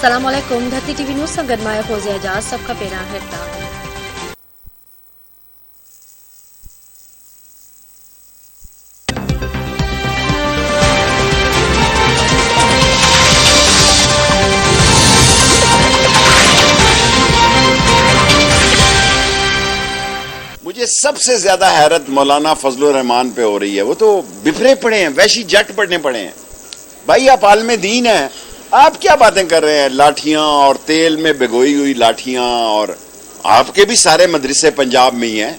अस्सलाम वालेकुम। धरती टीवी न्यूज़ सां गॾु मां फ़ौज़िया एजाज़। सभ खां पहिरियां हेडलाइन। मुझे सबसे ज्यादा हैरत मौलाना फजलुर रहमान पे हो रही है। वो तो बिफरे पड़े हैं, वैशी जट पड़ने पड़े हैं। भाई आप आलम दीन हैं, आप क्या बातें कर रहे हैं? लाठियां और तेल में भिगोई हुई लाठियां, और आपके भी सारे मदरसे पंजाब में ही हैं।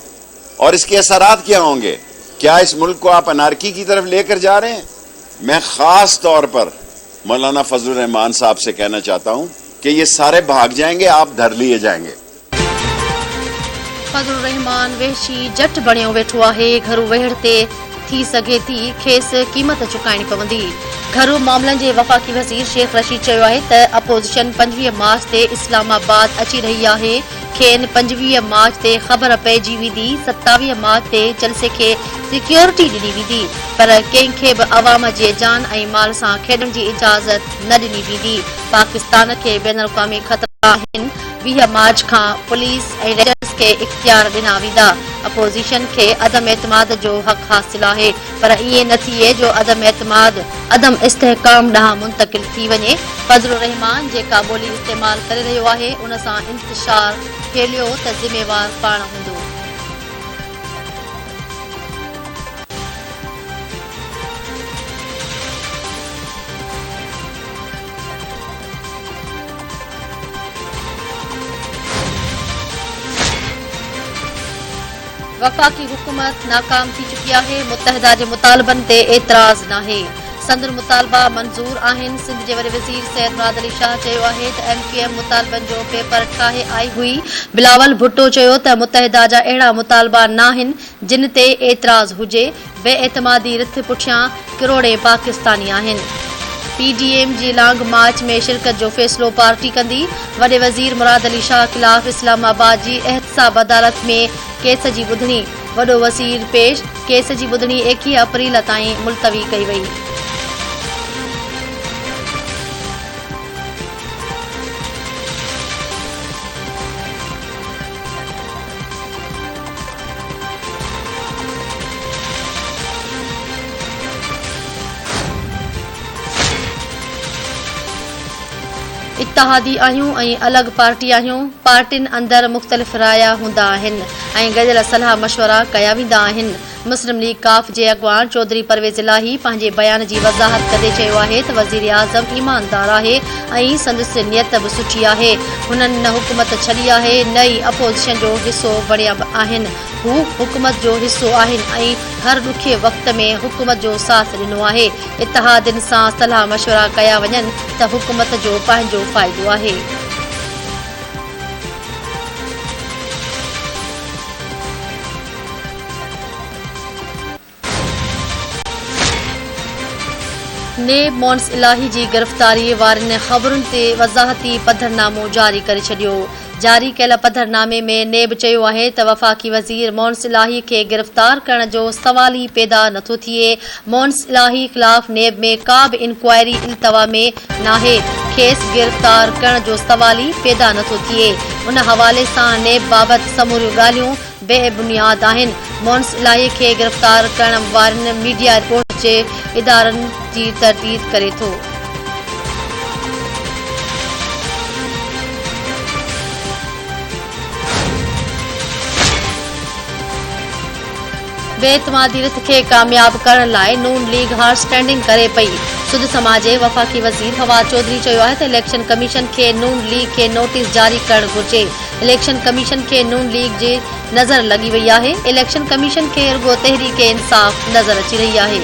और इसके असरात क्या होंगे? क्या इस मुल्क को आप अनारकी की तरफ लेकर जा रहे हैं? मैं खास तौर पर मौलाना फजलुर रहमान साहब से कहना चाहता हूं कि ये सारे भाग जाएंगे, आप धर लिए जाएंगे। फजलुर रहमान वहशी जट बणियो वेठो आहे। घरू वेहड़ ते थी सघे थी खेसि क़ीमत चुकाइणी पवंदी। घरू मामलनि जे वफ़ाक़ी वज़ीर शेख रशीद चयो आहे त अपोज़िशन 25 मार्च ते इस्लामाबाद अची रही आहे। खेनि 25 मार्च ते ख़बर पइजी वेंदी। 27 मार्च ते जलसे खे सिक्योरिटी ॾिनी वेंदी, पर कंहिंखे बि अवाम जे जान ऐं माल सां खेॾण जी इजाज़त न ॾिनी वेंदी। पाकिस्तान खे बैन अवी ख़तरा आहिनि। 20 मार्च खां पुलिस ऐं रेंजर्स खे इख्तियार ॾिना वेंदा। अपोज़िशन खे अदम एतमाद जो हक़ हासिल आहे, पर ईअं न थिए जो अदम एतमाद अदम इस्तेहकाम ॾांहुं मुंतक़िल थी वञे। फजलुर रहमान जेका ॿोली इस्तेमाल करे रहियो आहे, उन सां इंतिशार फैलियो त ज़िम्मेवार पाण हूंदो। वफ़ाक़ी हुकूमत नाकाम थी चुकी आहे। मुतहदा जे मुतालबनि ते एतिराज़ नाहे। संदन मुतालबा मंज़ूर आहिनि। सिंध जे वॾे वज़ीर सैयद मुराद अली शाह चयो आहे त MQM मुतालबनि जो पेपर ठाहे आई हुई। बिलावल भुट्टो चयो त मुतहदा जा अहिड़ा मुतालबा नाहिनि जिन ते एतिराज़ हुजे। बेएतमादी रिथ पुठियां किरोड़े पाकिस्तानी आहिनि। PDM जी लॉन्ग मार्च में शिरकत जो फ़ैसिलो पार्टी कंदी। वॾे वज़ीर मुराद अली शाह ख़िलाफ़ इस्लामाबाद जी एहतसाब अदालत में केस जी ॿुधणी। वॾो वज़ीर पेश। केस जी ॿुधणी 21 अप्रैल ताईं मुलतवी कई वई। इत्तहादी आहियूं ऐं अलॻि पार्टी आहियूं। पार्टियुनि अंदरि मुख़्तलिफ़ राया हूंदा आहिनि ऐं गॾियल सलाह मशवरा कया वेंदा आहिनि। मुस्लिम लीग काफ जे अॻवान चौधरी परवेज़ इलाही पंहिंजे बयान जी वज़ाहत कंदे चयो आहे त वज़ीर आज़म ईमानदार आहे ऐं संदसि नियत बि सुठी आहे। हुननि न हुकूमत छॾी आहे, न ई अपोज़िशन जो हिसो बणिया आहिनि। हू हुकूमत जो हिसो आहिनि ऐं हर ॾुखे वक़्त में हुकूमत जो साथ ॾिनो आहे। इत्तहादियुनि सां सलाह मशवरा कया वञनि त हुकूमत जो पंहिंजो फ़ाइदो आहे। नेब मोन्स इलाही जी गिरफ़्तारी वारनि ख़बरुनि ते वज़ाहती पधरनामो जारी करे छॾियो। जारी कयल पधरनामे में नेब चयो आहे त वफ़ाक़ी वज़ीर मोन्स इलाही खे गिरफ़्तार करण जो सवाल ई पैदा नथो थिए। मोन्स इलाही ख़िलाफ़ नेब में का बि इंक्वायरी इल्तवा में नाहे। खेसि गिरफ़्तार करण जो सवाल ई पैदा नथो थिए। उन हवाले सां नेब बाबति समूरियूं ॻाल्हियूं बेबुनियाद आहिनि। मोन्स इलाही खे गिरफ़्तार करण वारनि मीडिया रिपोर्ट जे इदारनि जी तरदीद करे थो। बेएतमादी रिथ खे कामयाब करण लाइ नून लीग हार्ड स्टैंडिंग करे पई। सुध समाज जे वफ़ाक़ी वज़ीर फवाद चौधरी चयो आहे त इलेक्शन कमीशन खे नून लीग खे नोटिस जारी करणु घुर्जे। इलेक्शन कमीशन खे नून लीग जे नज़र लॻी वई आहे। इलेक्शन कमीशन खे रुॻो तहरीक इंसाफ़ नज़र अची रही आहे।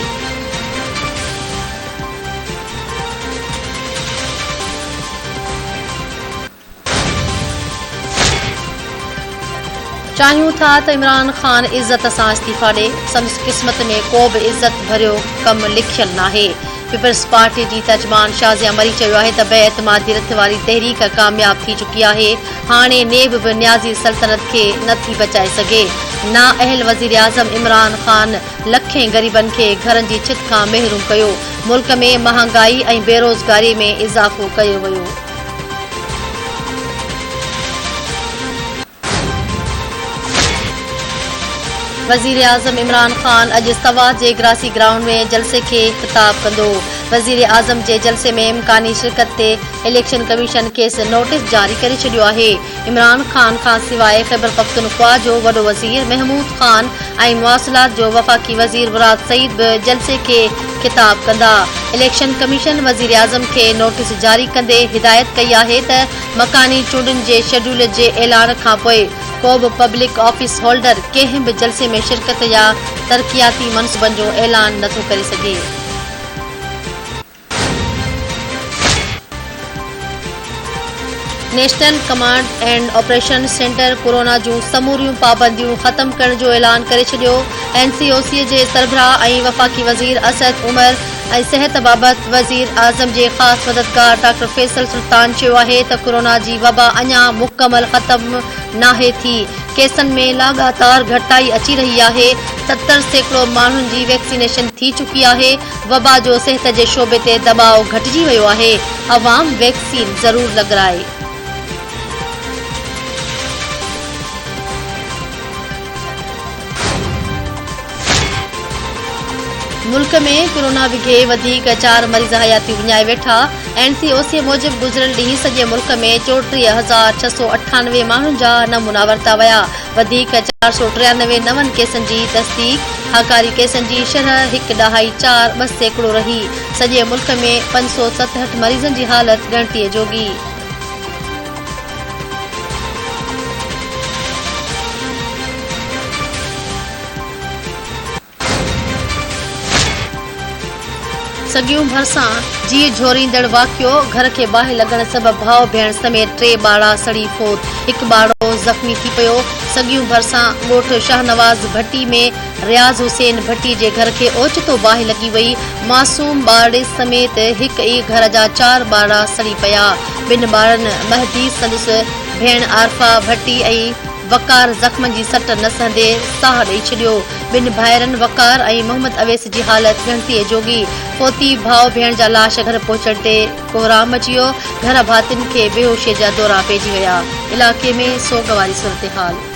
चाहियूं था त इमरान ख़ान इज़त सां इस्तीफ़ा ॾे। संदसि क़िस्मत में को बि इज़त भरियो कमु लिखियलु नाहे। पीपल्स पार्टी जी तर्जमान शाज़िया मरी चयो आहे त बेएतमादी रिथ वारी तहरीक कामयाब थी चुकी आहे। हाणे नेब बि न्याज़ी सल्तनत खे नथी बचाए सघे। नाअहल वज़ीर आज़म इमरान ख़ान लखें ग़रीबनि खे घरनि जी छित खां महरूम कयो। मुल्क में महांगाई ऐं बेरोज़गारी में इज़ाफ़ो कयो वियो। वज़ीर आज़म इमरान ख़ान अॼु सवा जे ग्रासी ग्राउंड में जलसे खे ख़िताब कंदो। वज़ीर आज़म जे जलसे में इम्कानी शिरकत ते इलेक्शन कमीशन खेसि नोटिस जारी करे छॾियो आहे। इमरान ख़ान खां सवाइ ख़ैबर पख्तूनख्वा जो वॾो वज़ीर महमूद ख़ान ऐं मुआसिलात जो वफ़ाक़ी वज़ीर मुराद सईद बि जलसे खे ख़िताब कंदा। इलेक्शन कमीशन वज़ीर आज़म खे नोटिस जारी कंदे हिदायत कई आहे त मकानी चूंडुनि जे शेड्यूल जे ऐलान खां पोइ को बि पब्लिक ऑफिस होल्डर कंहिं बि जलसे में शिरकत या तरक़ियाती मनसूबनि जो ऐलान नथो करे सघे। National command and operation centre corona जूं समूरियूं पाबंदियूं ख़त्म करण जो ऐलान करे छॾियो। NCOC जे सरबराह ऐं वफ़ाक़ी वज़ीर असद उमर ऐं सिहत बाबति वज़ीर आज़म जे ख़ासि मददगार डॉक्टर फैसल सुल्तान चयो आहे त कोरोना जी वबा अञा मुकमल ख़त्म नाहे थी। केसनि में लगातार घटिताई अची रही आहे। 70% माण्हुनि जी वैक्सीनेशन थी चुकी आहे। वबा जो सिहत जे शोबे ते दबाव घटिजी वियो आहे। अवाम वैक्सीन ज़रूर लॻाराए। मुल्क में कोरोना विघे वधीक 4 मरीज़ हयाती विञाए वेठा। NCOC मूजिबि गुज़िरियल ॾींहुं सॼे मुल्क में 34,698 माण्हुनि जा नमूना वरिता विया। वधीक 493 नवनि केसनि जी तस्दीक। हाकारी केसनि जी शरह 1.4% रही। सॼे मुल्क में 567 मरीज़नि जी हालत ॻणतीअ जोगी। सॻियूं भरिसां जीउ झोरींदड़ वाक़ियो। घर खे बाहि लॻण सबबि भाउ भेण समेत 3 ॿारहा सड़ी फोत। हिकु ॿारो ज़ख़्मी थी पियो। सॻियूं भरिसां ॻोठु शाहनवाज़ भट्टी में रियाज़ हुसैन भट्टी जे घर खे ओचितो बाहि लॻी वई। मासूम ॿारड़े समेत हिकु ई घर जा 4 ॿारहा सड़ी पिया। ॿिनि ॿारनि महदी संदसि भेण आरफा भट्टी ऐं वकार ज़ख़्मनि जी सट न सहंदे साह ॾेई छॾियो। ॿिनि भाइरनि वकार ऐं मोहम्मद अवैस जी हालत ॻणतीअ जोगी। फोती भाउ भेण जा लाश घर पहुचण ते कोहराम अची वियो। घर भातियुनि खे बेहोशीअ जा दौरा पइजी विया। इलाइक़े में सोग वारी सूरतहाल।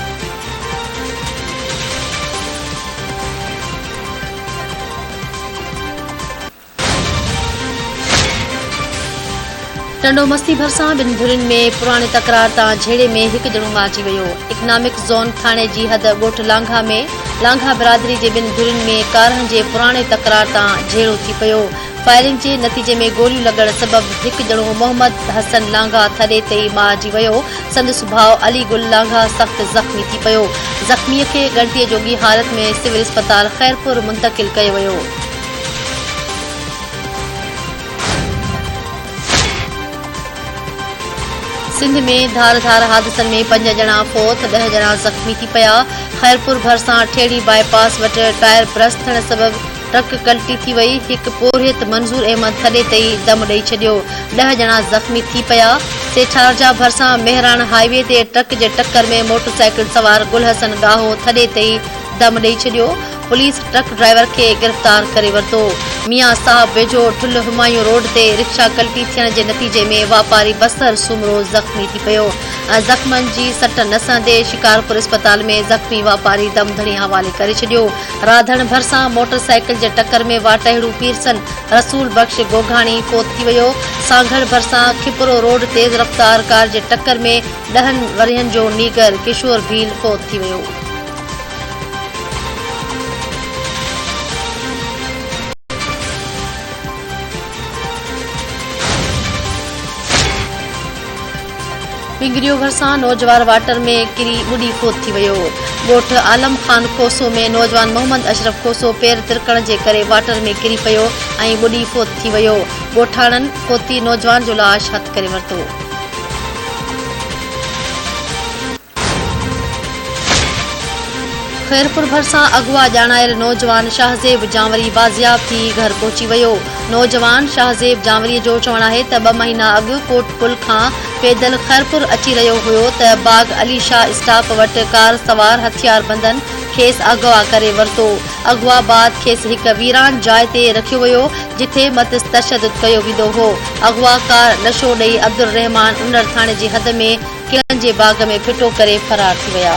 टंडो मस्ती भरिसां ॿिनि धुरियुनि में पुराणे तकरार तां झेड़े में हिकु ॼणो मारिजी वियो। इकनॉमिक ज़ोन थाणे जी हद ॻोठु लांघा में लांघा बिरादरी जे ॿिनि धुरियुनि में कारहनि जे पुराणे तकरार तां झेड़ो थी पियो। फायरिंग जे नतीजे में गोलियूं लॻण सबबि हिकु ॼणो मोहम्मद हसन लांघा थॾे ते ई मारिजी वियो। संदसि भाउ अली गुल लांघा सख़्तु ज़ख़्मी थी पियो। ज़ख़्मीअ खे ॻणतीअ जोगी हालत में सिविल अस्पताल ख़ैरपुर मुंतक़िल कयो वियो। सिंध में धार धार हादसनि में 5 ॼणा फोत, 10 ॼणा ज़ख़्मी थी पिया। ख़ैरपुर भरिसां ठेड़ी बाईपास वटि टायर ब्रस्ट थियण सबबि ट्रक कल्टी थी वई। हिकु पोरियत मंज़ूर अहमद थॾे ते ई दम ॾेई छॾियो। 10 ॼणा ज़ख़्मी थी पिया। सेठारजा भरिसां मेहरान हाईवे ते ट्रक जे टक्कर में मोटरसाइकिल सवार गुल हसन गाहो थॾे ते ई दम ॾेई छॾियो। पुलिस ट्रक ड्राइवर खे गिरफ़्तार करे वरितो। मियां साहब वेझो ठुल हुमायूं रोड ते रिक्शा कल्टी थियण जे नतीजे में वापारी बसर सुमरो ज़ख़्मी थी पियो। ज़ख़्मनि जी सट न सहंदे शिकारपुर अस्पताल में ज़ख़्मी वापारी दम धणी हवाले करे छॾियो। राधण भरिसां मोटरसाइकिल जे टक्कर में वाटहिड़ू पीरसन रसूल बख़्श गोघाणी फोत थी वियो। सांघड़ भरिसां खिपरो रोड तेज़ रफ़्तार कार जे टक्कर में 10 वरियनि जो नीगर किशोर भील फोत थी वियो। पिंगरियो भरिसां नौजवान वाटर में किरी ॿुॾी फोत थी वियो। ॻोठु आलम ख़ान खोसो में नौजवान मोहम्मद अशरफ खोसो पेर तिरकण जे करे वाटर में किरी पियो ऐं ॿुॾी फोत थी वियो। ॻोठाणनि फोती नौजवान जो लाश हथु करे वरितो। ख़ैरपुर भरिसां अगवा ॼाणायल नौजवान शाहज़ेब जांवरी बाज़ियाब थी घर पहुची वियो। नौजवान शाहज़ेब जांवरीअ जो चवणु आहे त 2 महीना अॻु कोट पुल खां पैदल ख़ैरपुर अची रहियो हुयो त बाग अली शाह स्टाप वटि कार सवार हथियार बंदनि खेसि अगवा करे वरितो। अगवा बाद खेसि हिकु वीरान जाइ ते रखियो वियो जिथे मत तशदुद कयो वेंदो हो। अगवा कार नशो ॾेई अब्दुल रहमान उनर थाणे जी हद में किलनि जे बाग में फिटो करे फरार थी विया।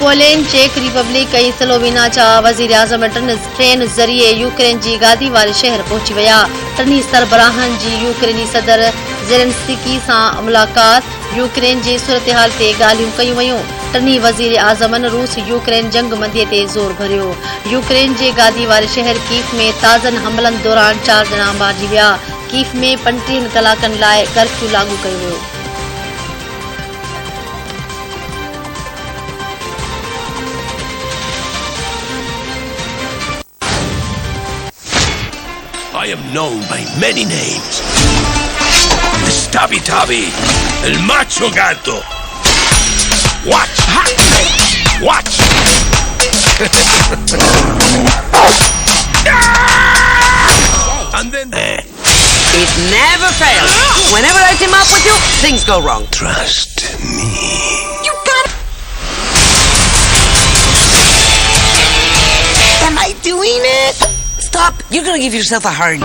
पोलैंड, चेक रिपब्लिक ऐं स्लोवेनिया जा वज़ीर आज़म ट्रेन ज़रिए यूक्रेन जी गादी वारे शहर पहुची विया। टिनी सरबराहनि जी यूक्रेनी सदर ज़ेलेंस्की सां मुलाक़ात, यूक्रेन जी सूरतहाल ते ॻाल्हियूं कयूं वयूं। टिनी वज़ीर आज़मनि रूस यूक्रेन जंग बंदीअ ते ज़ोर भरियो। यूक्रेन जे गादी वारे शहर कीफ में ताज़नि हमलनि दौरान 4 ॼणा मारिजी विया। कीफ में 35 कलाकनि लाइ कर्फ्यू लागू कयो वियो। I am known by many names. The Stabby Tabby, El Macho Gato. Watch! Watch! And then... It never fails. Whenever I team up with you, things go wrong. Trust me. You got it. Am I doing it? Stop. You're gonna give yourself a hard.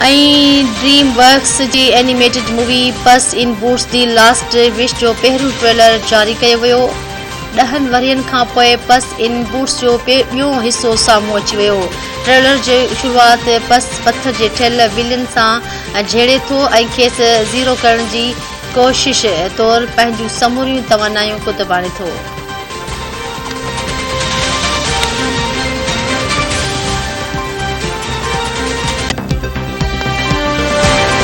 ऐं dream works जी animated movie बस इन boots दी last wish जो पहिरियों trailer जारी कयो वियो। 10 वरियनि खां पोइ बस इन बूट्स जो ॿियों हिसो साम्हूं अची वियो। ट्रेलर जी शुरूआत बस पथर जे ठहियल विलियन सां झेड़े थो ऐं खेसि ज़ीरो करण जी कोशिश तौरु पंहिंजूं समूरियूं तवानायूं कुतबाणे थो।